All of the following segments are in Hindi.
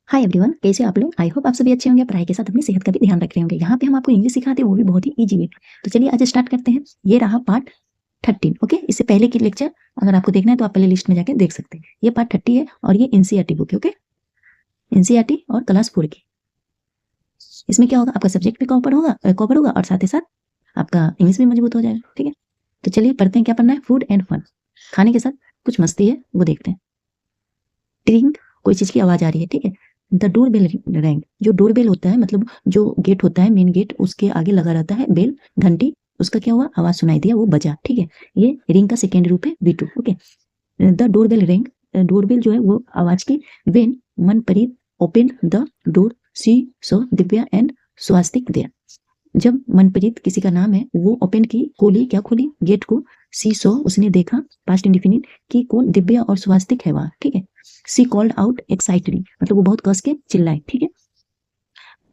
हाय एवरीवन, कैसे हो आप लोग? आई होप आप सभी अच्छे होंगे, पढ़ाई के साथ अपनी सेहत का भी ध्यान रख रहे होंगे। यहाँ पे हम आपको इंग्लिश सिखाते हैं, वो भी बहुत ही इजी वे। तो चलिए आज स्टार्ट करते हैं। ये रहा पार्ट 13। ओके, इससे पहले की लेक्चर अगर आपको देखना है तो आप पहले लिस्ट में जाके देख सकते हैं। ये पार्ट 30 है और ये एनसीईआरटी बुक है। ओके, एनसीईआरटी और क्लास 4 की। इसमें क्या होगा, आपका सब्जेक्ट भी कवर होगा और साथ ही साथ आपका इंग्लिश भी मजबूत हो जाएगा। ठीक है, तो चलिए पढ़ते हैं। क्या पढ़ना है? Food and fun. खाने के साथ कुछ मस्ती है, वो देखते हैं। टिंग, कोई चीज की आवाज आ रही है। ठीक है, द डोर बेल रैंग। जो डोर बेल होता है, मतलब जो गेट होता है, मेन गेट, उसके आगे लगा रहता है बेल, घंटी। उसका क्या हुआ, आवाज सुनाई दिया, वो बजा। ठीक है, ये रिंग का सेकेंड रूप है, V2। Okay, the door bell ring. Door bell जो है वो आवाज की। When Manpreet open the door she saw Divya and Swastik there. जब मनप्रीत, किसी का नाम है, वो ओपन की, खोली, क्या खोली, गेट को। सी सो, उसने देखा, पास्ट इंडिफिनिट, कि कौन, दिव्या और स्वास्तिक है वहां। ठीक है, सी कॉल्ड आउट एक्साइटेडली, मतलब वो बहुत कस के चिल्लाई। ठीक है,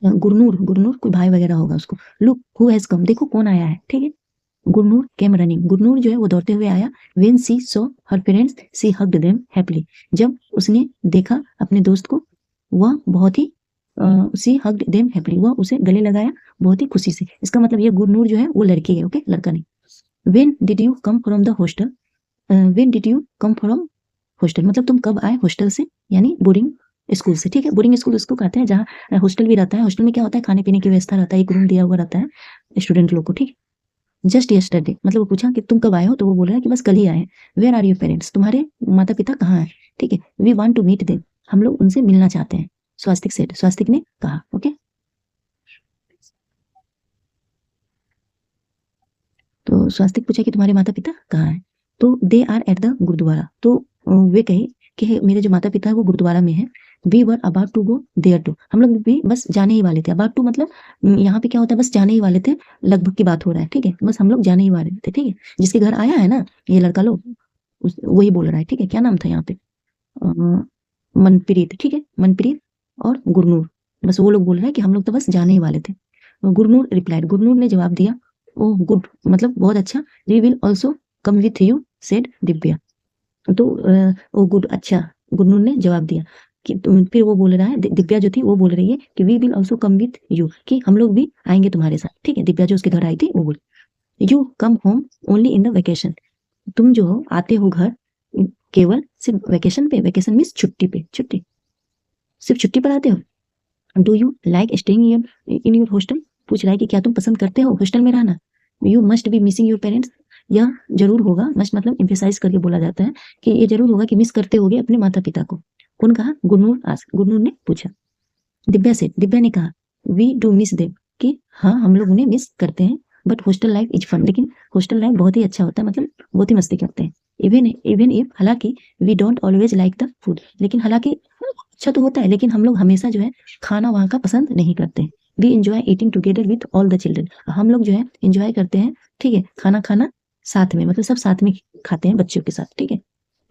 गुरनूर, गुरनूर कोई भाई वगैरह होगा उसको। लुक हु हैज कम, देखो कौन आया है। ठीक है, गुरनूर केम रनिंग, गुरनूर जो है वो दौड़ते हुए आया। When she saw her parents she hugged them happily, जब उसने देखा अपने दोस्त को, वह बहुत ही सी हग्ड देम हैप्पीली, वह उसे गले लगाया बहुत ही खुशी से। इसका मतलब ये गुरनूर जो है वो लड़की है। ओके, लड़का नहीं। When did you come from the hostel, when did you come from hostel, मतलब तुम कब आए हॉस्टल से, यानी बोर्डिंग स्कूल से। ठीक है, बोर्डिंग स्कूल उसको कहते हैं जहाँ हॉस्टल भी रहता है। हॉस्टल में क्या होता है, खाने पीने की व्यवस्था रहता है, एक रूम दिया हुआ रहता है स्टूडेंट लोग को। ठीक है, जस्ट यस्टरडे, मतलब वो पूछा कि तुम कब आए हो, तो वो बोल रहा है कि बस कल ही आए हैं। वेयर आर योर पेरेंट्स, तुम्हारे माता पिता कहाँ हैं। ठीक है, we want to meet them, हम लोग उनसे मिलना चाहते हैं। स्वास्तिक सेड, स्वास्तिक ने कहा। ओके, तो स्वास्तिक पूछा कि तुम्हारे माता पिता कहाँ हैं, तो they are at the gurdwara, तो वे कहे कि मेरे जो माता पिता है वो गुरुद्वारा में है। We were about to go there too, हम लोग भी बस जाने ही वाले थे। अबाउट टू मतलब यहाँ पे क्या होता है, बस जाने ही वाले थे, लगभग की बात हो रहा है। ठीक है, बस हम लोग जाने ही वाले थे। ठीक है, जिसके घर आया है ना ये लड़का लोग, वही बोल रहा है। ठीक है, क्या नाम था यहाँ पे, मनप्रीत। ठीक है, मनप्रीत और गुरनूर, बस वो लोग बोल रहे हैं कि हम लोग तो बस जाने ही वाले थे। गुरनूर रिप्लाइड, गुरनूर ने जवाब दिया, ओह गुड, मतलब बहुत अच्छा। We will also come with you said Divya, तो ओ गुड, अच्छा, गुरनूर ने जवाब दिया कि फिर वो बोल रहा है, दिव्या जो थी वो बोल रही है कि we will also come with you, कि हम लोग भी आएंगे तुम्हारे साथ। ठीक है, दिव्या जो उसके घर आई थी वो बोल, you come home only in the vacation, तुम जो हो आते हो घर केवल सिर्फ वेकेशन पे। वेकेशन मीन्स छुट्टी पे, छुट्टी, सिर्फ छुट्टी पर आते हो। Do you like staying in your hostel, पूछ रहा है कि क्या तुम पसंद करते हो हॉस्टल में रहना। You must be missing your parents, यह जरूर होगा, मस्ट मतलब एम्फेसाइज करके बोला जाता है कि ये जरूर होगा कि मिस करते होगे अपने माता पिता को। कौन कहा, गुरनूर आस, गुरनूर ने पूछा। दिव्या से, दिव्या ने कहा, वी डू मिस देम, कि हाँ हम लोग उन्हें मिस करते हैं, but hostel life is fun, लेकिन हॉस्टल लाइफ बहुत ही अच्छा होता है, मतलब बहुत ही मस्ती करते हैं। इवन इवन इफ, हालांकि, we don't always like the food, लेकिन हालांकि अच्छा तो होता है, लेकिन हम लोग हमेशा जो है खाना वहाँ का पसंद नहीं करते। We enjoy eating together with all the children, हम लोग जो है इंजॉय करते हैं, ठीक है, खाना खाना साथ में, मतलब सब साथ में खाते हैं बच्चों के साथ। ठीक है,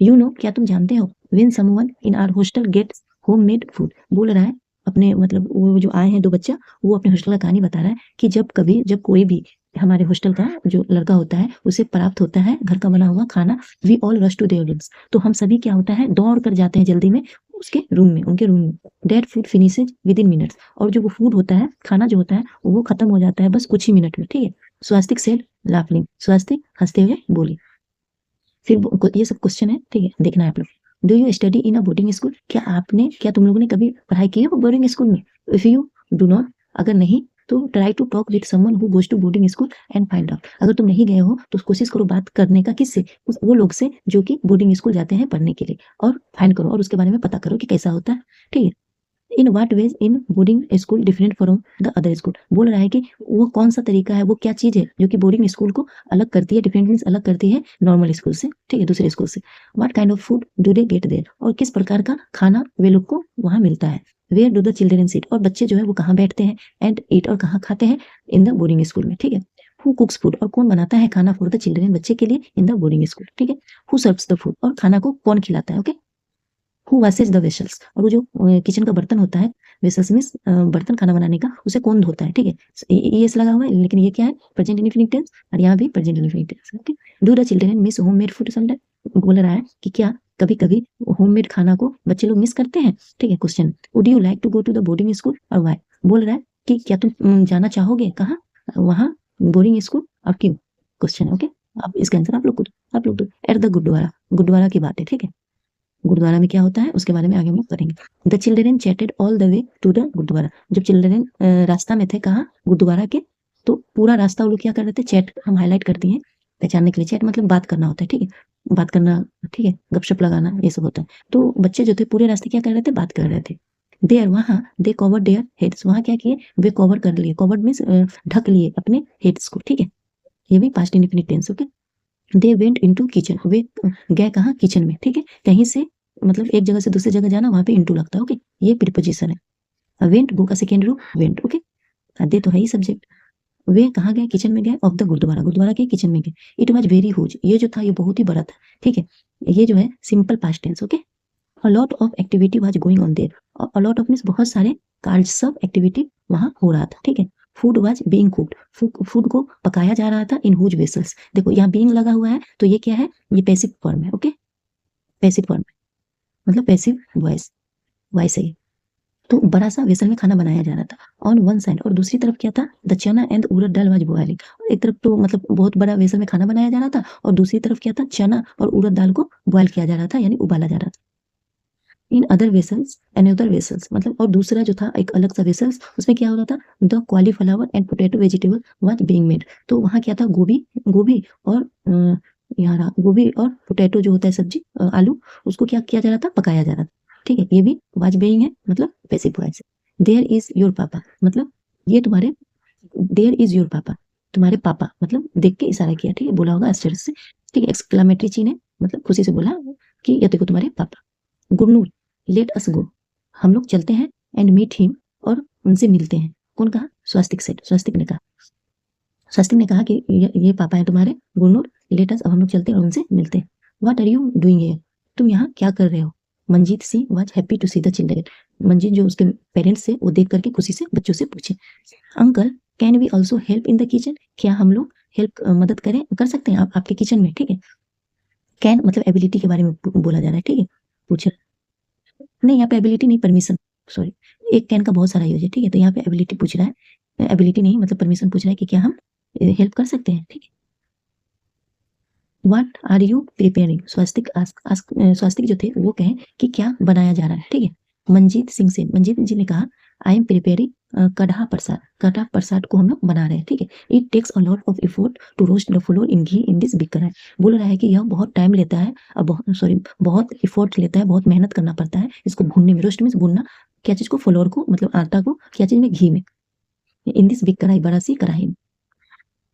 यू नो, क्या तुम जानते हो, when someone in our hostel gets homemade food, बोल रहा है अपने, मतलब वो जो आए हैं दो बच्चा, वो अपने हॉस्टल का कहानी बता रहा है कि जब कभी, जब कोई भी हमारे हॉस्टल का जो लड़का होता है उसे प्राप्त होता है घर का बना हुआ खाना, we all rush to their rooms, तो हम सभी क्या होता है दौड़ कर जाते हैं जल्दी में उसके रूम में, उनके रूम में। That food finishes with in minutes, और जो वो फूड होता है, खाना जो होता है, वो खत्म हो जाता है बस कुछ ही मिनट में। ठीक है, स्वास्तिक सेड लाफिंग, स्वास्तिक हंसते हुए बोली। फिर ये सब क्वेश्चन है, ठीक है, देखना है आप लोग। Do you study in a boarding school, क्या तुम लोगों ने कभी पढ़ाई की है बोर्डिंग स्कूल में। इफ यू डू नॉट, अगर नहीं, तो try to talk with someone who goes to boarding school and find out, अगर तुम नहीं गए हो तो कोशिश करो बात करने का, किससे, वो लोग से जो कि बोर्डिंग स्कूल जाते हैं पढ़ने के लिए, और फाइंड करो और उसके बारे में पता करो कि कैसा होता है। ठीक है, in what ways in boarding school different from the other school, बोल रहा है कि वो कौन सा तरीका है, वो क्या चीज है जो कि बोर्डिंग स्कूल को अलग करती है, डिफरेंट मीन्स अलग करती है नॉर्मल स्कूल से, ठीक है, दूसरे स्कूल से। What kind of food do they get there, और किस प्रकार का खाना वे लोग को वहां मिलता है। Where do the children sit, और बच्चे जो है वो कहाँ बैठते हैं, एंड ईट, और कहाँ खाते हैं, इन द बोर्डिंग स्कूल में। ठीक है, हु कुक्स फूड, और कौन बनाता है खाना फॉर द चिल्ड्रन, बच्चे के लिए, इन द बोर्डिंग स्कूल। ठीक है, हु सर्व्स द फूड, और खाना को कौन खिलाता है। Okay, who washes the vessels, और वो जो किचन का बर्तन होता है, वेसल्स मीन्स बर्तन खाना बनाने का, उसे कौन धोता है। ठीक है, ये लगा हुआ है, लेकिन ये क्या है, प्रेजेंट इंडेफिनिट टेंस, और यहाँ भी present indefinite tense. Okay, do the children miss home made food sometime, बोल रहा है कि क्या कभी कभी होममेड खाना को बच्चे लोग मिस करते हैं, ठीक है। Question, would you like to go to the boarding school और व्हाई? बोल रहा है कि क्या तुम जाना चाहोगे कहाँ, वहाँ बोर्डिंग स्कूल, और क्यों? Question, okay. अब इसका आंसर आप लोग दो। एट द गुरुद्वारा, गुरुद्वारा की बात है, ठीक है। गुरुद्वारा में क्या होता है उसके बारे में आगे हम लोग करेंगे। The children chatted all the way to the gurdwara. जब चिल्ड्रेन रास्ता में थे कहाँ, गुरुद्वारा के, तो पूरा रास्ता वो लोग क्या कर रहे थे, चैट हम हाईलाइट करती हैं पहचानने के लिए। चैट मतलब बात करना होता है, ठीक है, बात करना, ठीक है, गपशप लगाना, ये सब होता है। तो बच्चे जो थे पूरे रास्ते क्या कर रहे थे, बात कर रहे थे। देयर, वहां, दे कवर देयर हेड्स, वहां क्या किए, वे कवर कर लिए, कवर्ड मीन्स ढक लिए अपने हेड्स को, ठीक है। ये भी past indefinite tense, okay. They went into kitchen, वे गए कहाँ, किचन में, ठीक है। कहीं से मतलब एक जगह से दूसरी जगह जाना, वहां पे इनटू लगता है, ओके। ये प्रीपोजिशन है। वेंट, गो का सेकेंड रूप वेंट, ओके। दे तो है ही सब्जेक्ट। वे कहाँ गए, किचन में गए, ऑफ द गुरुद्वारा, गुरुद्वारा के किचन में गए। इट वाज वेरी हुज, ये जो था ये बहुत ही बड़ा था, ठीक है। ये जो है simple past tense, okay. A lot of activity was going on there. A lot of means बहुत सारे कार्य, सब एक्टिविटी वहां हो रहा था, ठीक है। Food was being cooked, food को पकाया जा रहा था इन हुज वेसल्स। देखो यहाँ बीइंग लगा हुआ है तो ये क्या है, ये पैसिव फॉर्म है, ओके। पैसिव फॉर्म मतलब पैसिव वॉइस, वॉइस है ये। तो बड़ा सा वेसल में खाना बनाया जा रहा था। ऑन वन साइड, और दूसरी तरफ क्या था, द चना and urad dal was boiling. एक तरफ तो मतलब बहुत बड़ा वेसल में खाना बनाया जा रहा था, और दूसरी तरफ क्या था, चना और उड़द दाल को बॉयल किया जा रहा था, यानी उबाला जा रहा था। In other vessels, another vessels मतलब, और दूसरा जो था एक अलग सा वेसल्स, उसमें क्या हो रहा था, the cauliflower and potato vegetable was being made. तो वहां क्या था, गोभी, गोभी और यहाँ गोभी और पोटैटो जो होता है सब्जी, आलू, उसको क्या किया जा रहा था, पकाया जा रहा था, ठीक है। ये भी वाज बीइंग है, मतलब पैसिव वॉइस है। देयर इज योर पापा, मतलब ये तुम्हारे, देयर इज योर पापा, तुम्हारे पापा, मतलब देख के इशारा किया, ठीक है, बोला होगा आश्चर्य से, ठीक है। एक्सक्लेमेटरी चिन्ह है, मतलब खुशी से बोला कि ये देखो तुम्हारे पापा। गुरनूर, लेट अस गो, हम लोग चलते हैं, एंड मीट हिम, और उनसे मिलते हैं। कौन कहा, स्वास्तिक सेठ, स्वास्तिक ने कहा, स्वास्तिक ने कहा कि ये पापा है तुम्हारे, गुरनूर, लेट अस, अब हम लोग चलते हैं और उनसे मिलते हैं। What are you doing here, तुम यहाँ क्या कर रहे हो? Manjeet Singh was happy to see the children, Manjeet जो उसके पेरेंट्स से, वो देख करके खुशी से बच्चों से पूछे। Uncle, can we also help in the kitchen, क्या हम लोग हेल्प, मदद करें, कर सकते हैं आप आपके किचन में, ठीक है। कैन मतलब एबिलिटी के बारे में बोला जा रहा है, ठीक है, पूछा नहीं, यहाँ पे एबिलिटी नहीं, परमिशन, सॉरी, एक कैन का बहुत सारा यूज है, ठीक है। तो यहाँ पे एबिलिटी पूछ रहा है, एबिलिटी नहीं मतलब परमिशन पूछ रहा है कि क्या हम हेल्प कर सकते हैं, ठीक है। व्हाट आर यू प्रिपेयरिंग, स्वस्तिक स्वस्तिक जो थे वो कहें कि क्या बनाया जा रहा है, ठीक है। मंजीत सिंह से, मंजीत जी ने कहा, आई एम प्रिपेयरिंग कढ़ा प्रसाद, कढ़ा प्रसाद को हम लोग बना रहे हैं, ठीक है। It takes a lot of effort to roast the flour in ghee in this big kadhai. बोल रहा है कि यह बहुत टाइम लेता है, और बहुत, सॉरी, बहुत एफर्ट लेता है, बहुत मेहनत करना पड़ता है इसको भूनने में। रोस्ट मीन्स भूनना, क्या चीज को, फ्लोर को, मतलब आटा को, क्या चीज में, घी में। इन दिस बिग कढ़ाई, बड़ा सी कढ़ाई में,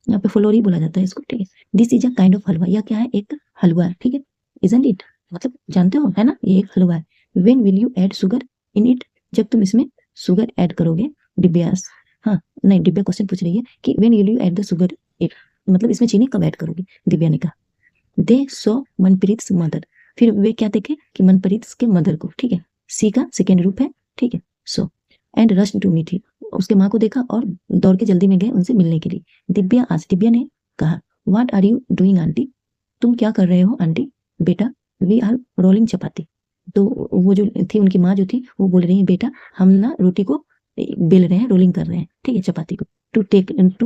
यहाँ पे फ्लोर ही बोला जाता है इसको, ठीक है। This is a kind of halwa, यह क्या है, एक हलवा है, ठीक है। इजंट इट, मतलब जानते हो, है ना, ये एक हलवा है। When will you add sugar in it, जब तुम इसमें शुगर ऐड करोगे। दिव्यास, हाँ नहीं, दिव्या क्वेश्चन पूछ रही है कि when will you add the sugar it, मतलब इसमें चीनी कब ऐड करोगे, दिव्या ने कहा। दे सो मनप्रीत मदर, फिर वे क्या देखे कि मनप्रीत के मदर को, ठीक है। सी का सेकेंड रूप है, ठीक है, so. And rush to meet him, उसके माँ को देखा और दौड़ के जल्दी में गए उनसे मिलने के लिए। दिव्या आज, दिव्या ने कहा, what are you doing aunty, तुम क्या कर रहे हो आंटी? बेटा, वी आर रोलिंग चपाती। तो वो जो थी उनकी माँ जो थी वो बोल रही है, बेटा हम ना रोटी को बेल रहे हैं, रोलिंग कर रहे हैं, ठीक है, चपाती को। टू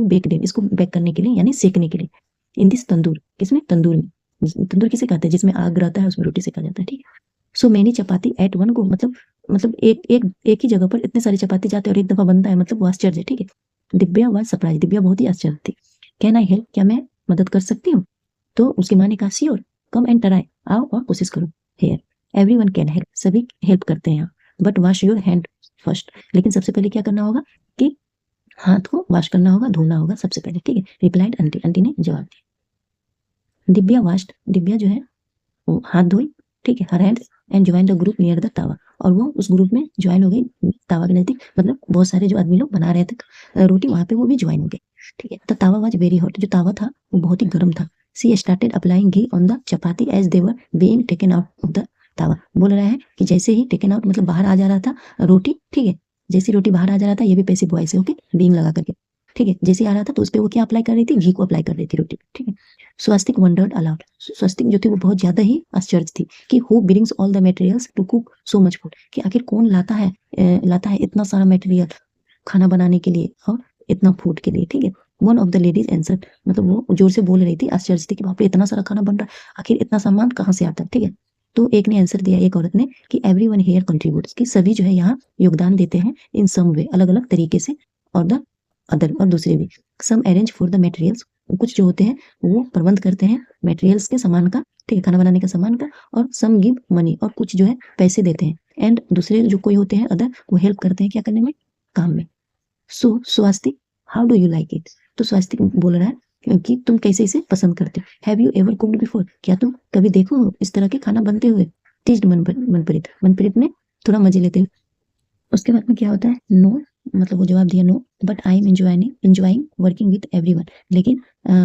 बेक देम, इसको बेक करने के लिए, यानी सेकने के लिए। इन दिस तंदूर, किसमें, तंदूर में। तंदूर किसे कहते हैं, जिसमें आग रहता है उसमें रोटी सेका जाता है, ठीक है। सो मैनी चपाती एट वन गो, मतलब एक ही जगह पर इतने सारे चपाती जाते हैं और एक दफा बनता है, मतलब वो आश्चर्य है, ठीक है। दिव्या वाज सरप्राइज, दिव्या बहुत ही आश्चर्य थी। कैन आई हेल्प, क्या मैं मदद कर सकती हूँ? तो उसकी माँ ने कहा, श्योर, कम एंड ट्राई, आओ और कोशिश करो। हेयर, एवरीवन कैन हेल्प, सभी हेल्प करते हैं यहाँ। But wash your hand first, लेकिन सबसे पहले क्या करना होगा कि हाथ को वॉश करना होगा, धोना होगा सबसे पहले, ठीक है। रिप्लाइड आंटी, आंटी ने जवाब दिया। दिव्या वाश्ड, दिव्या जो है वो हाथ धोई, ठीक है, her hand, and join the group near the तावा, और वो उस ग्रुप में ज्वाइन हो गई तावा के नजदीक, मतलब बहुत सारे जो आदमी लोग बना रहे थे रोटी, वहां पे वो भी ज्वाइन हो गए, ठीक है। द तावा वाज वेरी हॉट, जो तावा था वो बहुत ही गर्म था। She started applying ghee on the chapati as they were being taken out of the tawa. बोल रहा है कि जैसे ही टेकन आउट मतलब बाहर आ जा रहा था रोटी, ठीक है, जैसी रोटी बाहर आ जा रहा था, ये भी पैसिव वॉइस है, ओके, बीइंग लगा करके, ठीक है। जैसे आ रहा था तो उस पर वो क्या अप्लाई कर रही थी, घी को अप्लाई कर रही थी रोटी, ठीक है। स्वास्तिक वंडर्ड अलाउड, स्वास्तिक जो थी वो बहुत ज्यादा ही आश्चर्य थी कि who brings all the materials to cook so much food, कि आखिर कौन लाता है इतना सारा मटेरियल खाना बनाने के लिए और इतना फूड के लिए, ठीक है। One of the ladies answered, मतलब वो जोर से बोल रही थी, आश्चर्य थी कि बाप रे इतना सारा खाना बन रहा है, आखिर इतना सामान कहाँ से आता है, ठीक है। तो एक ने आंसर दिया, एक औरत ने, कि एवरीवन हियर कंट्रीब्यूट्स, कि सभी जो है यहाँ योगदान देते हैं इन सम वे, अलग अलग तरीके से, और द अदर, और दूसरे भी। सम अरेंज फॉर द मटेरियल्स, कुछ जो होते हैं वो प्रबंध करते हैं मटेरियल्स के, सामान का, ठीक है, खाना बनाने का सामान का, और सम गिव मनी, और कुछ जो है पैसे देते हैं, एंड दूसरे जो कोई होते हैं अदर, वो हेल्प करते हैं क्या करने में, काम में। So Swastik, how do you like it, तो स्वास्तिक बोल रहा है कि तुम कैसे इसे पसंद करते हो। Have you ever cooked before, क्या तुम कभी देखो इस तरह के खाना बनते हुए। टीज्ड मनप्रीत, मनप्रीत ने थोड़ा मजे लेते हुए। उसके बाद में क्या होता है, नो, मतलब वो जवाब दिया, no but I am enjoying working with everyone, लेकिन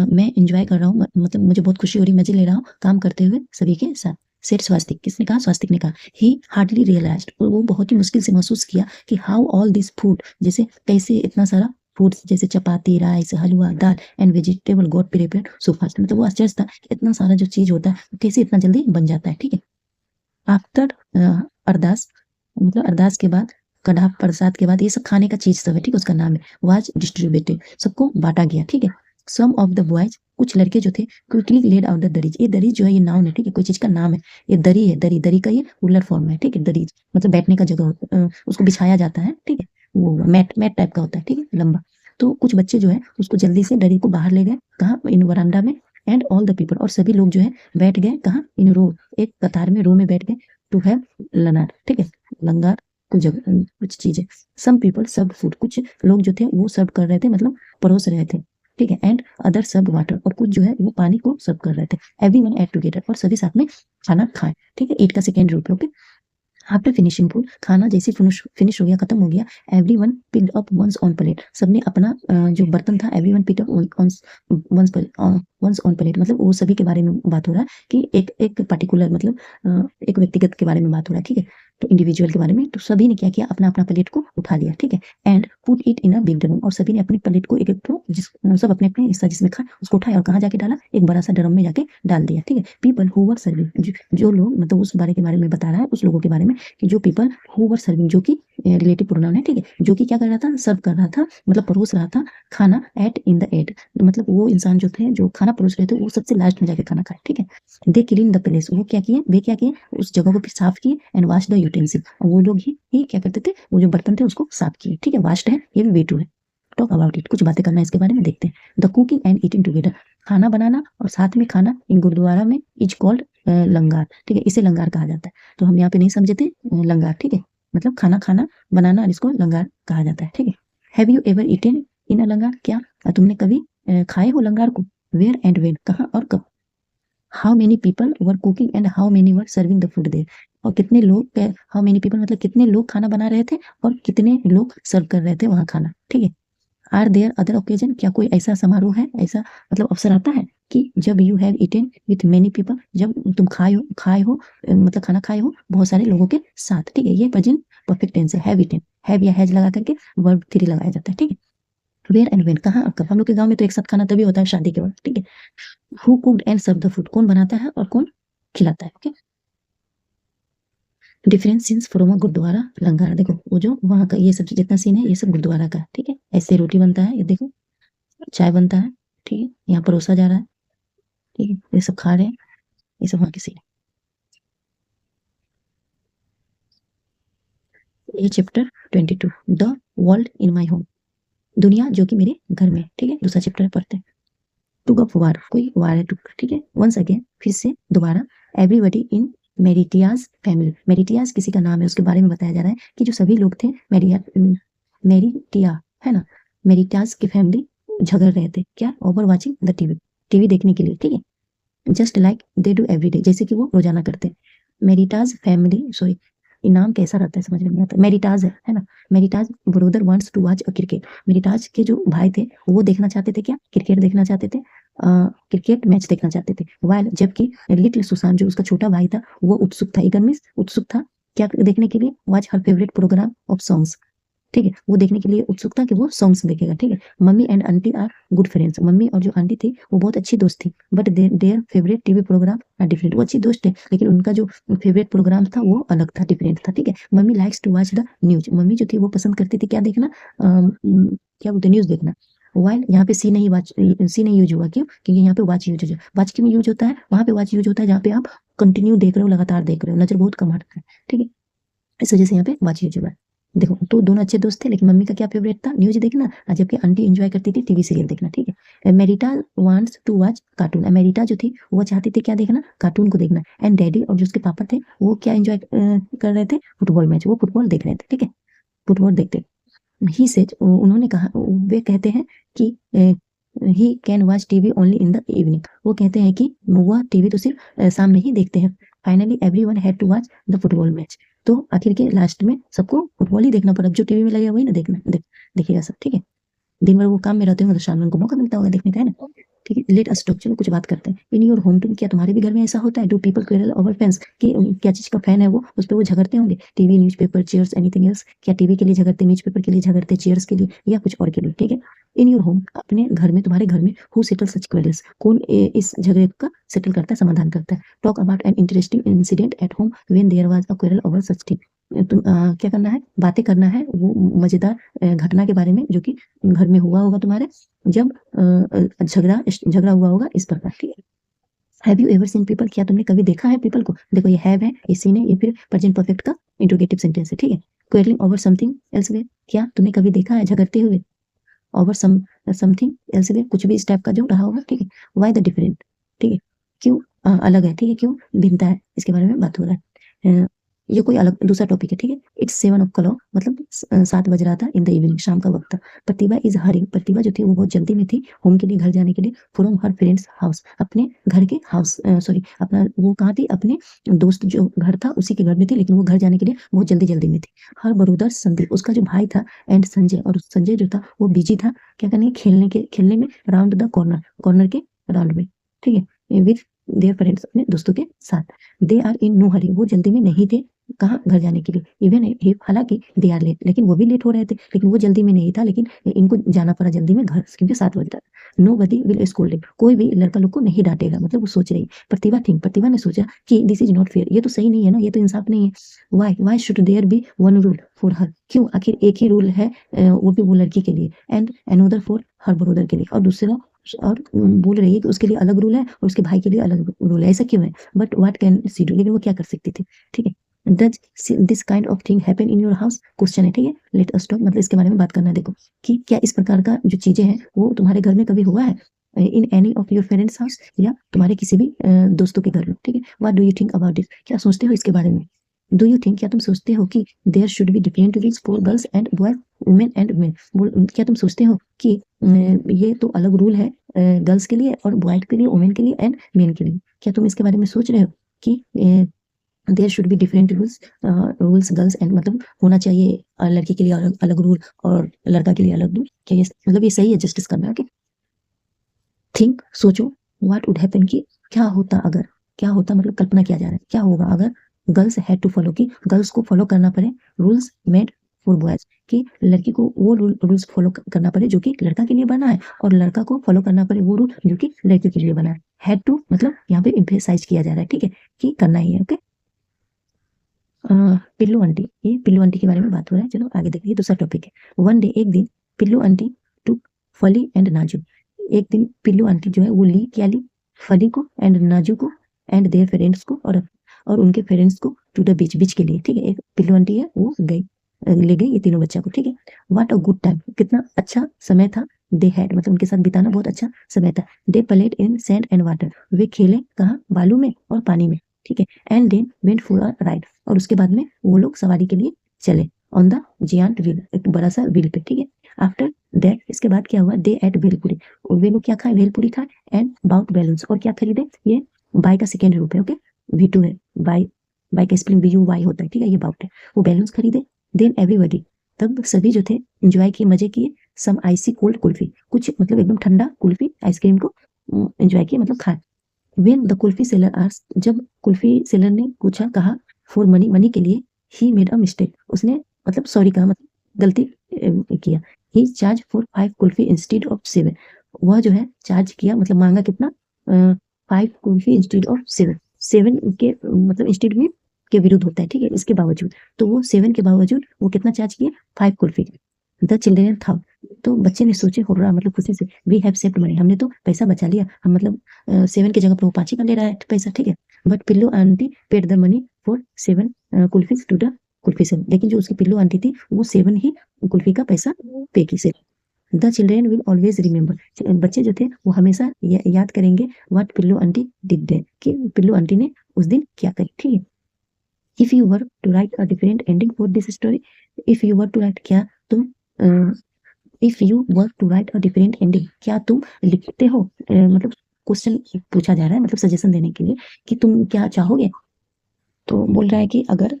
मैं एंजॉय कर रहा हूँ, मतलब मुझे बहुत खुशी हो रही, मजे ले रहा हूँ काम करते हुए सभी के साथ। सेड स्वास्तिक, किसने कहा, स्वास्तिक ने कहा। ही हार्डली रियलाइज्ड, वो बहुत ही मुश्किल से महसूस किया कि हाउ ऑल दिस फूड, जैसे कैसे इतना सारा फूड, जैसे chapati, rice, halwa, dal and vegetable got prepared so fast, मतलब वो आश्चर्य था कि इतना सारा जो चीज होता है कैसे इतना जल्दी बन जाता है, ठीक है। आफ्टर अरदास, मतलब अरदास के बाद, कढ़ा प्रसाद के बाद, ये सब खाने का चीज सब है, ठीक है, उसका नाम है, वाज डिस्ट्रीब्यूटेड, सबको बांटा गया, ठीक है। सम ऑफ द बॉयज, कुछ लड़के जो थे, क्विकली लेड आउट द दरीज, ये दरीज जो है ये नाउन है, ठीक है, कोई चीज का नाम है, ये दरी है, दरी, दरी का ये प्लूरल फॉर्म है, ठीक है, दरीज मतलब बैठने का जगह, उसको बिछाया जाता है, ठीक है, वो मैट मैट टाइप का होता है, ठीक है, लंबा। तो कुछ बच्चे जो है उसको जल्दी से दरी को बाहर ले गए, कहाँ, इन वरांडा में, एंड ऑल द पीपल, और सभी लोग जो है बैठ गए, कहाँ, इन रो, एक कतार में, रो में बैठ गए, टू हैव लनार, ठीक है, लंगार, कुछ जगह कुछ चीजें। सम पीपल सर्व फूड, कुछ लोग जो थे वो सर्व कर रहे थे, मतलब परोस रहे थे, ठीक है, एंड अदर सर्व वाटर, और कुछ जो है वो पानी को सर्व कर रहे थे। एवरीवन एट टुगेदर, और सभी साथ में खाना खाए, ठीक है, ईट का सेकेंड रूप, ओके। आफ्टर फिनिशिंग फूड, खाना जैसे फिनिश हो गया, खत्म हो गया, everyone picked up one's own plate, सबने अपना जो बर्तन था, everyone picked up one's own plate, मतलब वो सभी के बारे में बात हो रहा है कि एक एक पर्टिकुलर, मतलब एक व्यक्तिगत के बारे में बात हो रहा है, ठीक है, तो इंडिविजुअल के बारे में। तो सभी ने क्या किया, अपना अपना प्लेट को उठा लिया, ठीक है, and put it in a big drum, और सभी ने अपनी प्लेट को एक एक तो सब अपने अपने हिस्सा जिसमें खा उसको उठाया, और कहाँ जाके डाला, एक बड़ा सा ड्रम में जाके डाल दिया, ठीक है। पीपल हु वर सर्विंग, जो लोग, मतलब उस बारे के बारे में बता रहा है, उस लोगों के बारे में, कि जो पीपल हु वर सर्विंग, जो कि रिलेटिव प्रोनाउन है, ठीक है, जो कि क्या कर रहा था, सर्व कर रहा था, मतलब परोस रहा था खाना, एट इन द एट, मतलब वो इंसान जो थे जो खाना परोस रहे थे वो सबसे लास्ट में जाके खाना खाए, ठीक है। दे क्लीन द प्लेस, वो क्या किए, वे क्या किए, उस जगह को फिर साफ किए, एंड वॉश द यूटेंसिल, वो लोग ही क्या करते थे, वो जो बर्तन थे उसको साफ किए, ठीक है, वाश्ड है, ये भी वे टू है। टॉक अबाउट इट, कुछ बातें करना है इसके बारे में, देखते हैं। The cooking and eating together, खाना बनाना और साथ में खाना इन गुरुद्वारा में इज कॉल्ड लंगार, ठीक है, इसे लंगार कहा जाता है। तो हम यहाँ पे नहीं समझे थे, लंगार, ठीक है, मतलब खाना खाना बनाना, और इसको लंगार कहा जाता है, ठीक है। हैव यू एवर ईटेन इन अ लंगार, क्या तुमने कभी खाए हो लंगार को। वेयर एंड वेन, कहाँ और कब। How many people were cooking and how many were serving the food there, और कितने लोग, हाउ मेनी पीपल मतलब कितने लोग खाना बना रहे थे, और कितने लोग सर्व कर रहे थे वहां खाना, ठीक है। आर देयर अदर ओकेजन, क्या कोई ऐसा समारोह है, ऐसा मतलब अवसर आता है कि जब you have eaten with many people, जब तुम खाए हो मतलब खाना खाए हो बहुत सारे लोगों के साथ, ठीक है। ये प्रेजेंट परफेक्ट टेंस है, हैव ईटेन, हैव या हैज लगा करके वर्ब 3 लगाया जाता है, ठीक है। वेयर एंड वेन, कहाँ और कब, हम लोग के गांव में तो एक साथ खाना तभी होता है शादी के बाद, ठीक है। Who cooked and serve the food, कौन बनाता है और कौन खिलाता है, okay. Difference scenes from a gurudwara langar, देखो वो जो वहां का ये सब जितना सीन है ये सब गुरुद्वारा का, ठीक है। ऐसे रोटी बनता है, ये देखो चाय बनता है, ठीक है, यहाँ परोसा जा रहा है, ठीक है, ये सब खा रहे हैं, ये सब वहां की सीन है। ये chapter 22, the world in my home, दुनिया जो कि मेरे घर में, ठीक है, दूसरा चैप्टर पढ़ते हैं। टुग ऑफ वार, कोई वार है, टुग, ठीक है। वंस अगेन, फिर से दोबारा, एवरीबडी इन मेरिटियाज फैमिली, मेरिटियाज किसी का नाम है, उसके बारे में बताया जा रहा है कि जो सभी लोग थे मेरिटिया, है ना, मेरिटियाज की फैमिली झगड़ रहे थे, क्या, over watching the TV, TV देखने के लिए, ठीक है। Just like they do every day, जैसे कि वो रोजाना करते हैं। मेरिटाज फैमिली, सॉरी, ये नाम कैसा रहता है समझ में नहीं आता, मेरिटाज है ना, Meritaj brother wants to watch a cricket, Meritaj के जो भाई थे वो देखना चाहते थे, क्या, क्रिकेट देखना चाहते थे, क्रिकेट मैच देखना चाहते थे। वाइल, जबकि लिटिल सुशांत जो उसका छोटा भाई था वो उत्सुक था, इगन मीन्स उत्सुक था, क्या देखने के लिए, watch her favourite programme of songs, ठीक है, वो देखने के लिए उत्सुक था कि वो सॉन्ग्स देखेगा। ठीक है, mummy and aunty are good friends, mummy और जो आंटी थी वो बहुत अच्छी दोस्त थी, but their favourite TV programme are different, वो अच्छी दोस्त है लेकिन उनका जो फेवरेट प्रोग्राम था वो अलग था, डिफरेंट था। ठीक है, mummy likes to watch the news, mummy जो थी वो पसंद करती थी क्या देखना, क्या बोलते न्यूज देखना। वाइल यहाँ पे सी नहीं यूज हुआ, क्यों, क्योंकि यहाँ पे वॉच यूज है। वॉच क्यों यूज होता है, वहां पे वॉच यूज होता है जहाँ पे आप कंटिन्यू देख रहे हो, लगातार देख रहे हो, नजर बहुत कम हटता है। ठीक है, इस वजह से यहाँ पे वॉच यूज हुआ है। देखो तो दोनों अच्छे दोस्त थे, लेकिन मम्मी का क्या फेवरेट था, न्यूज देखना, और जबकि आंटी एंजॉय करती थी टीवी सीरियल देखना। ठीक है, मेरिटा वांट्स टू वॉच कार्टून, मेरिटा जो थी वो चाहती थी क्या देखना, कार्टून को देखना। एंड डैडी और जो उसके पापा थे वो क्या एंजॉय कर रहे थे, फुटबॉल मैच, वो फुटबॉल देख रहे थे। ठीक है, फुटबॉल देखते ही से उन्होंने कहा, वे कहते हैं कि he can watch TV only in the evening, वो कहते हैं कि वह टीवी तो सिर्फ शाम में ही देखते हैं। Finally everyone had to watch the football match, तो आखिर के लास्ट में सबको फुटबॉल ही देखना पड़ा, जो टीवी में लगे वही ना देखिएगा सब। ठीक है, दिन भर वो काम में रहते होंगे तो शाम में उनको मौका मिलता होगा देखने का, है ना। ठीक है, लेट अस टॉक, चलो कुछ बात करते हैं। इन योर होम टू, क्या तुम्हारे भी घर में ऐसा होता है, do people quarrel over fans, कि क्या चीज का फैन है वो उस पर वो झगड़ते होंगे, TV, newspaper, chairs, anything else, क्या टीवी के लिए झगड़ते, न्यूज़पेपर के लिए झगड़ते, चेयर्स के लिए या कुछ और के लिए। ठीक है, इन योर होम, अपने घर में, तुम्हारे घर में, हु सेटल सच क्वेरल्स, कौन इस झगड़े का सेटल करता है, समाधान करता है। Talk about an interesting incident at home when there was a quarrel over such thing, तुम क्या करना है, बातें करना है वो मजेदार घटना के बारे में जो कि घर में हुआ होगा तुम्हारे, जब झगड़ा झगड़ा हुआ होगा इस प्रकार। ठीक है, have you ever seen people, क्या तुमने कभी देखा है पीपल को, देखो ये हैव है, ये सीन है, ये फिर प्रेजेंट परफेक्ट का इंट्रोगेटिव सेंटेंस है। ठीक है, क्वेरलिंग ओवर समथिंग एल्सवेयर, क्या तुमने कभी देखा है झगड़ते हुए, ओवर समथिंग एल्सवेयर, कुछ भी इस टाइप का जो रहा होगा। ठीक है, व्हाई द डिफरेंट, ठीक है, क्यों अलग है, ठीक है, क्यों भिन्नता है, इसके बारे में बात हो रहा है। ये कोई अलग दूसरा टॉपिक है। ठीक है, इट्स 7 o'clock, मतलब 7 बज रहा था, इन द इवनिंग, शाम का वक्त था। प्रतिभा इज हरिंग, प्रतिभा जो थी वो बहुत जल्दी में थी, होम के लिए, घर जाने के लिए, फ्रॉम हर फ्रेंड्स हाउस, अपने घर के हाउस, सॉरी अपना वो कहाँ थी, अपने दोस्त जो घर था उसी के घर में थी, लेकिन वो घर जाने के लिए बहुत जल्दी जल्दी में थी। हर ब्रदर संदीप, उसका जो भाई था, एंड संजय, और संजय जो था वो बिजी था क्या करने, खेलने में, राउंड द कॉर्नर, कॉर्नर के राउंड में। ठीक है, विद देयर फ्रेंड्स, अपने दोस्तों के साथ। दे आर इन नो हरी, वो जल्दी में नहीं थे, कहाँ, घर जाने के लिए। इवन हालांकि दे आर लेट, लेकिन वो भी लेट हो रहे थे, लेकिन वो जल्दी में नहीं था, लेकिन इनको जाना पड़ा जल्दी में घर, क्योंकि 7 बज रहा था। Nobody will scold him, कोई भी लड़का लोग को नहीं डांटेगा, मतलब वो सोच रही। प्रतिभा ने सोचा कि दिस इज नॉट फेयर, ये तो सही नहीं है ना, ये तो इंसाफ नहीं है। Why should there be one rule for her, क्यों आखिर एक ही रूल है, वो भी वो लड़की के लिए, and another for her brother के लिए, और दूसरा, और बोल रही है कि उसके लिए अलग रूल है और उसके भाई के लिए अलग रूल है, ऐसा क्यों है। But what can see do, लेकिन वो क्या कर सकती थी। ठीक है, does this kind of thing happen in your house, question है। ठीक है, लेट अस टॉक, मतलब इसके बारे में बात करना है। देखो कि क्या इस प्रकार का जो चीजें हैं वो तुम्हारे घर में कभी हुआ है, in any of your parents house, या तुम्हारे किसी भी दोस्तों के घर में। ठीक है, what do you think about this, क्या सोचते हो इसके बारे में। डू यू थिंक, क्या तुम सोचते हो कि there should be different rules for girls and boys, women and men, क्या तुम सोचते हो कि ये तो अलग रूल है गर्ल्स के लिए और बॉयज के लिए, वुमेन के लिए एंड मेन के लिए, क्या तुम इसके बारे में सोच रहे हो कि there should be different rules girls and, मतलब होना चाहिए लड़की के लिए अलग अलग रूल और लड़का के लिए अलग रूल, क्या ये मतलब ये सही है जस्टिस करना। ओके, थिंक, सोचो, व्हाट वुड हैपन, कि क्या होता अगर, क्या होता मतलब कल्पना किया जा रहा है, क्या होगा अगर गर्ल्स हैड टू फॉलो, कि गर्ल्स को फॉलो करना पड़े रूल्स मेड फॉर बॉयज, कि लड़की को वो रूल्स फॉलो करना पड़े जो कि लड़का के लिए बना है, और लड़का को फॉलो करना पड़े वो रूल जो कि लड़की के लिए बना है। हैड टू मतलब यहाँ पे एम्फेसाइज किया जा रहा है, ठीक है, कि करना ही है। ओके, पिल्लू आंटी, ये पिल्लू आंटी के बारे में बात हो रहा है। चलो आगे देखिए, दूसरा टॉपिक है। वन डे, एक दिन, पिल्लू आंटी टू फली एंड नाजू, एक दिन पिल्लू आंटी जो है वो क्या ली, फली को एंड नाजू को एंड देयर फ्रेंड्स को, और उनके फ्रेंड्स को टू द बीच, बीच के लिए। ठीक है, एक पिल्लू आंटी है वो गई, ले गई ये तीनों बच्चा को। ठीक है, व्हाट अ गुड टाइम, कितना अच्छा समय था। दे हैड मतलब उनके साथ बिताना बहुत अच्छा समय था। They played in sand and water, वे खेले कहाँ, बालू में और पानी में। ठीक है, and then went for a ride, और उसके बाद में वो लोग सवारी के लिए चले, ऑन द जियांट व्हील, एक बड़ा सा व्हील पे। ठीक है, आफ्टर दैट, इसके बाद क्या हुआ, दे एट भेलपुरी, वे लोग क्या खाए, भेलपुरी खाए, एंड बाउट बैलून्स, और क्या खरीदे, ये बाय का सेकेंड रूप है। ओके, V2 है, बाय, बाय का स्पेलिंग BUY होता है। ठीक है, ये बाउट है, वो बैलून्स खरीदे। देन एवरीबॉडी, तब सभी जो थे एंजॉय किए, मजे किए। सम आइसी कोल्ड कुल्फी, कुछ मतलब एकदम ठंडा कुल्फी, आइसक्रीम को एंजॉय किए, मतलब खाए। When the kulfi seller asked, जब कुल्फी सेलर ने पूछा, कहा, फॉर मनी, मनी के लिए, ही मेड अ मिस्टेक, उसने मतलब सॉरी कहा, मतलब गलती किया। He charge for 5 kulfi instead of 7, वह जो है चार्ज किया मतलब मांगा कितना 5 कुल्फी इंस्टेड ऑफ 7, 7 के मतलब इंस्टेड में के विरुद्ध होता है, ठीक है, इसके बावजूद, तो वो 7 के बावजूद वो कितना चार्ज किया 5 कुल्फी। द चिल्ड्रन था, तो बच्चे ने सोचे हो रहा मतलब खुशी से, वी हैव सेव्ड मनी, हमने तो पैसा बचा लिया, हम मतलब 7 की जगह पर वो 5 ही का ले रहा है पैसा, ठीक है। But Pillu aunty paid the money for 7 kulfis to the kulfi sale, लेकिन जो उसकी पिल्लू आंटी थी वो 7 ही कुल्फी का पैसा पे की से। The children will always remember, बच्चे जो थे वो हमेशा याद करेंगे व्हाट पिल्लू आंटी डिड देयर, कि पिल्लू आंटी ने उस दिन क्या करी, ठीक है। If you were to write a different ending for this story, if you were to write, क्या तुम if you were to write a different ending, क्या तुम लिखते हो, मतलब क्वेश्चन पूछा जा रहा है मतलब सजेशन देने के लिए कि तुम क्या चाहोगे। तो बोल रहा है कि अगर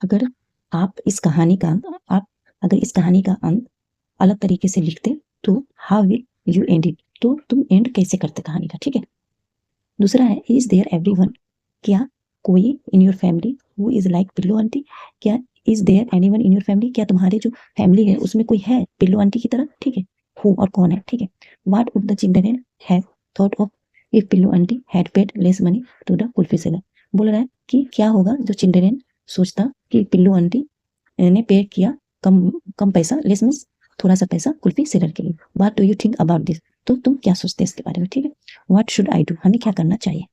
अगर आप इस कहानी का आप अगर इस कहानी का अंत अलग तरीके से लिखते तो how will you and it, तो तुम एंड कैसे करते कहानी का, ठीक है। दूसरा है इज देयर एवरीवन, क्या कोई in your family who is like Pillu aunty, क्या is there anyone in your family, क्या तुम्हारे जो फैमिली है उसमें कोई है पिल्लू आंटी की तरह, ठीक है। हु और कौन है, ठीक है। What would the children have thought of if Pillu aunty had paid less money to the kulfi seller, बोल रहा है कि क्या होगा जो चिल्ड्रन सोचता कि पिल्लू आंटी ने पे किया कम कम पैसा, लेस मीन्स थोड़ा सा पैसा कुल्फी सेलर के लिए। What do you think about this, तो तुम क्या सोचते हैं इसके बारे में, ठीक है। व्हाट शुड आई डू, हमें क्या करना चाहिए।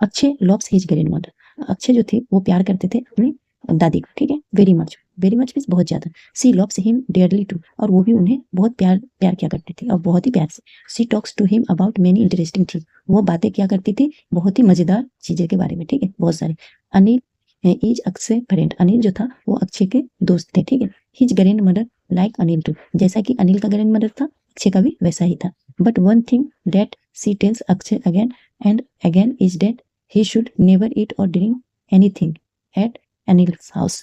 Akshay loves his grandmother, Akshay जो थे वो प्यार करते थे अपनी दादी को, ठीक है। वेरी मच मीन्स बहुत ज्यादा। सी लव्स हिम डियरली टू, और वो भी उन्हें बहुत प्यार प्यार किया करती थी और बहुत ही प्यार से। She talks to him about many interesting thing, वो बातें किया करती थी बहुत ही मजेदार चीजें के बारे में, ठीक है, बहुत सारे। अनिल इज अक्षय फ्रेंड, अनिल जो था वो अक्षय के दोस्त थे, ठीक है। His grandmother like Anil too, जैसा कि अनिल का ग्रैंड मदर था अक्षय का भी वैसा ही था। But one thing that she tells Akshay again and again is that he should never eat or drink anything at Anil's house,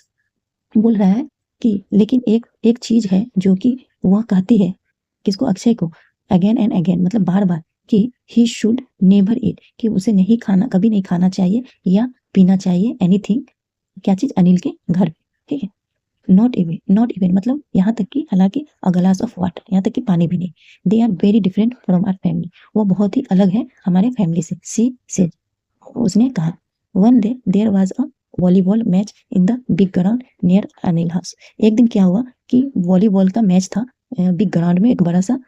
बोल रहा है कि लेकिन एक एक चीज है जो कि वह कहती है किसको, अक्षय को, अगेन एंड अगेन मतलब बार बार, कि he should never eat, कि उसे नहीं खाना, कभी नहीं खाना चाहिए या पीना चाहिए एनीथिंग, क्या चीज, अनिल के घर पे, ठीक है। नॉट इवन मतलब यहाँ तक कि हालांकि अ ग्लास ऑफ वाटर, यहाँ तक कि पानी भी नहीं। They are very different from our family, वो बहुत ही अलग है हमारे फैमिली से। सी से उसने कहा। One day there was a volleyball match in the big ground near Anil house, एक दिन क्या हुआ कि वॉलीबॉल का मैच था बिग ग्राउंड में, एक बड़ा सा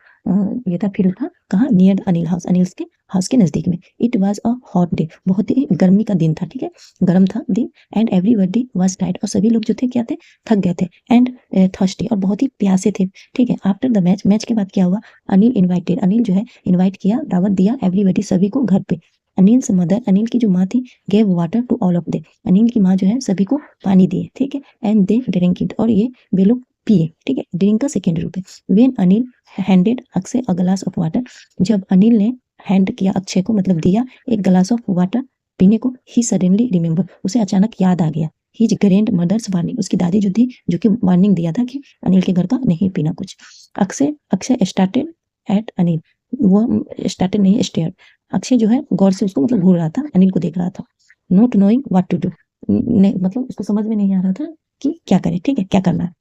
ये था फील्ड था, कहाँ, नियर अनिल हाउस, अनिल के हाउस के नजदीक में। It was a hot day, बहुत ही गर्मी का दिन था, ठीक है, गर्म था दिन। एंड एवरीबॉडी वाज टायर्ड, और सभी लोग जो थे क्या थे, थक गए थे। एंड थर्स्टी, और बहुत ही प्यासे थे, ठीक है। आफ्टर द मैच के बाद क्या हुआ, अनिल इनवाइटेड, अनिल जो है इनवाइट किया, दावत दिया एवरीबॉडी सभी को घर पे। अनिल्स मदर, अनिल की जो माँ थी, gave water to all of they, Anil की माँ जो है सभी को पानी दिए, ठीक है। एंड दे ड्रिंक इट, और ये वे लोग पिए, ठीक है, ड्रिंक का सेकेंड रूप है। When Anil handed Akshay a glass of water, जब अनिल ने हैंड किया अक्षय को मतलब दिया एक ग्लास ऑफ वाटर पीने को, ही सडनली रिमेम्बर, उसे अचानक याद आ गया हिज ग्रैंड मदर्स वार्निंग, उसकी दादी जो थी जो कि वार्निंग दिया था कि अनिल के घर का नहीं पीना कुछ। अक्षय स्टार्टेड एट अनिल, वो स्टार्टेड नहीं स्टेयर, अक्षय जो है गौर से उसको मतलब घूर रहा था, अनिल को देख रहा था। Not knowing what to do, मतलब उसको समझ में नहीं आ रहा था कि क्या करे, ठीक है, क्या करना है।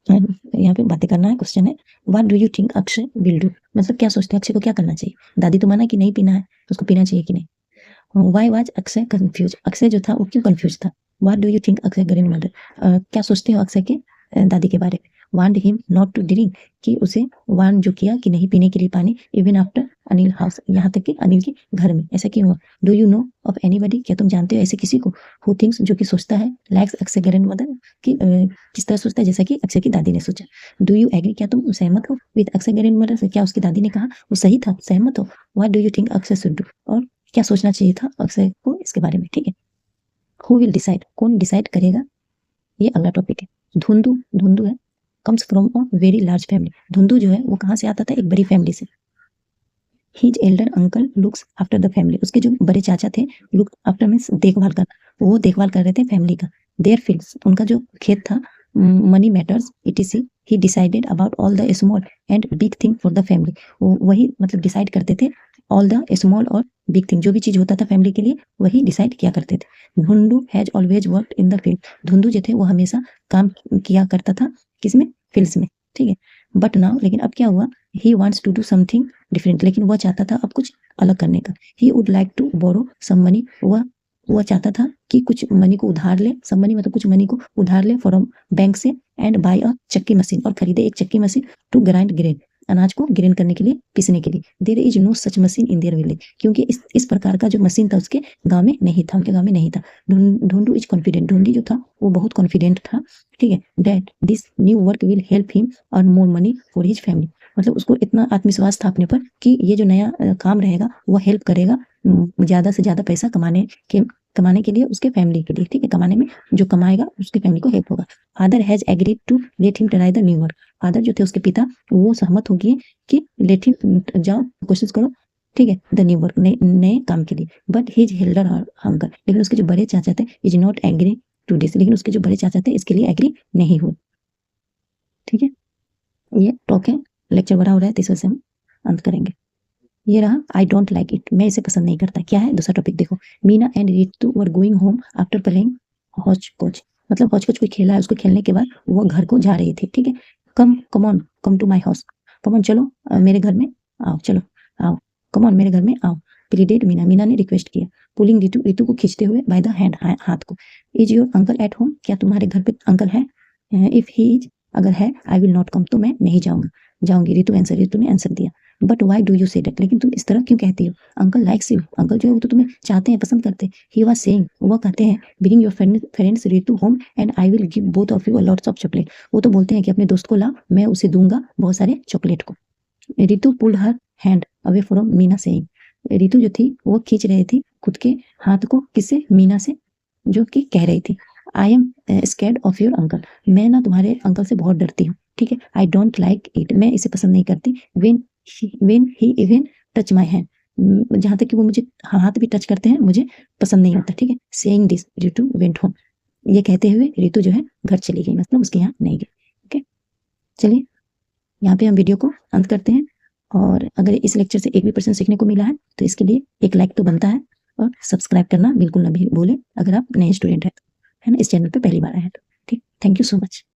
यहाँ पे बातें करना है, क्वेश्चन है what do you think Akshay will do, मतलब क्या सोचते हैं अक्षय को क्या करना चाहिए। दादी तो माना कि नहीं पीना है, तो उसको पीना चाहिए कि नहीं। Why was Akshay confused, Akshay जो था वो क्यों कंफ्यूज था। What do you think Akshay grandmother, क्या सोचते हो अक्षय के दादी के बारे में। Want him not to drink, कि उसे वार्न जो किया कि नहीं पीने के लिए पानी, इवन आफ्टर अनिल हाउस, यहाँ तक कि अनिल के घर में, ऐसा क्यों हुआ। Do you know of anybody, क्या तुम जानते हो ऐसे किसी को, हु थिंक्स, जो कि सोचता है लाइक्स अक्षय ग्रैंड मदर, कि किस तरह सोचता है जैसा कि अक्षय की दादी ने सोचा। डू यू एग्री, क्या तुम सहमत हो विद अक्षय ग्रैंड मदर से, क्या उसकी दादी ने कहा वो सही था, सहमत हो। What do you think Akshay should do, और क्या सोचना चाहिए था अक्षय को इसके बारे में, ठीक है। हु विल डिसाइड, कौन डिसाइड करेगा, ये अगला टॉपिक है। धुंधु है, comes from a very large family, धुंधु जो है वो कहाँ से आता था, एक बड़ी फैमिली से। His Elder uncle looks after the family, उसके जो बड़े चाचा थे, लुक आफ्टर मीन्स देखभाल करना, वो देखभाल कर रहे थे फैमिली का। देयर फील्ड्स, उनका जो खेत था, money matters etc., he decided about all the small and big thing for the family, वो वही मतलब डिसाइड करते थे ऑल द स्मॉल और बिग थिंग, जो भी चीज होता था फैमिली के लिए वही डिसाइड किया करते थे। Dhundu has always worked in the field, Dhundu जो थे वो हमेशा काम किया करता था किसमें, फील्ड्स में, ठीक है। बट नाउ, लेकिन अब क्या हुआ, he wants to do something different, लेकिन वह चाहता था अब कुछ अलग करने का। He would like to borrow some money, वह चाहता था कि कुछ मनी को उधार ले, सम मनी मतलब कुछ मनी को उधार ले फ्रॉम बैंक से, एंड बाय अ चक्की मशीन, और खरीदे एक चक्की मशीन, टू ग्राइंड ग्रेन, अनाज को ग्रेन करने के लिए, पीसने के लिए। There is no such machine in their village, क्योंकि इस प्रकार का जो मशीन था उसके गांव में नहीं था, उनके गांव में नहीं था। ढूंढू इज कॉन्फिडेंट, ढूंढी जो था वो बहुत कॉन्फिडेंट था, ठीक है, that this new work will help him earn more money for his family, मतलब उसको इतना आत्मविश्वास था अपने पर कि ये जो नया काम रहेगा वो हेल्प करेगा ज्यादा से ज्यादा पैसा कमाने के लिए उसके फैमिली के लिए, ठीक है, कमाने में जो कमाएगा उसके फैमिली को हेल्प होगा। Father has agreed to let him try the new work, father जो थे उसके पिता वो सहमत हो गए कि लेट हिम, जाओ कोशिश करो, ठीक है, द न्यू वर्क, नए काम के लिए। बट हिज हेल्डर अंकल, लेकिन उसके जो बड़े चाचा थे, is not agree to this, लेकिन उसके जो बड़े चाचा थे इसके लिए एग्री नहीं हुए, ठीक है। ये टॉक है, लेक्चर बड़ा हो रहा है तो इस वजह से हम अंत करेंगे। ये रहा आई डोंट लाइक इट, मैं इसे पसंद नहीं करता। क्या है दूसरा टॉपिक देखो, Meena and Ritu were going home after playing Hooch पॉच, मतलब हॉच पॉच कोई खेला है, उसको खेलने के बाद वो घर को जा रही थी, ठीक है। Come on come to my house, come on चलो मेरे घर में आओ, चलो आओ, कम ऑन मेरे घर में आओ। प्लीडेड मीना, मीना ने रिक्वेस्ट किया। पुलिंग रितु, रितु को खींचते हुए बाय द हैंड, हाथ को। Is your uncle at home, क्या तुम्हारे घर पे अंकल है? इफ ही इज, अगर है, आई विल नॉट कम, तो मैं नहीं जाऊंगी। रितु ने आंसर दिया। But why do you say that, लेकिन तुम इस तरह क्यों कहती हो? अंकल लाइक्स यू, अंकल जो है वो तो तुम्हें चाहते हैं, पसंद करते हैं। ही वाज सेइंग, वो कहते हैं, bring your friends Ritu home and I will give both of you a lots of chocolate, वो तो बोलते हैं कि अपने दोस्त को ला, मैं उसे दूंगा बहुत सारे चॉकलेट को। Ritu pulled her hand away from Meena saying, Ritu जो थी वो खींच रही थी खुद के हाथ को, किससे? मीना से, जो कि कह रही थी, I am scared of your uncle, मैं ना तुम्हारे अंकल से बहुत डरती हूँ, ठीक है। आई डोंट लाइक इट, मैं इसे पसंद नहीं करती। when he even touch my hand, जहां तक कि वो मुझे हाथ भी टच करते हैं मुझे पसंद नहीं आता, ठीक है। saying this Ritu went home, ये कहते हुए रितु जो है घर चली गई, मतलब उसके यहाँ नहीं गई, ओके। चलिए यहाँ पे हम वीडियो को अंत करते हैं, और अगर इस लेक्चर से एक भी पर्सन सीखने को मिला है तो इसके लिए एक लाइक तो बनता है, और सब्सक्राइब करना बिल्कुल ना भी भूलें अगर आप नए स्टूडेंट हैं, है ना, इस चैनल पे पहली बार आए हैं तो, ठीक। Thank you so much.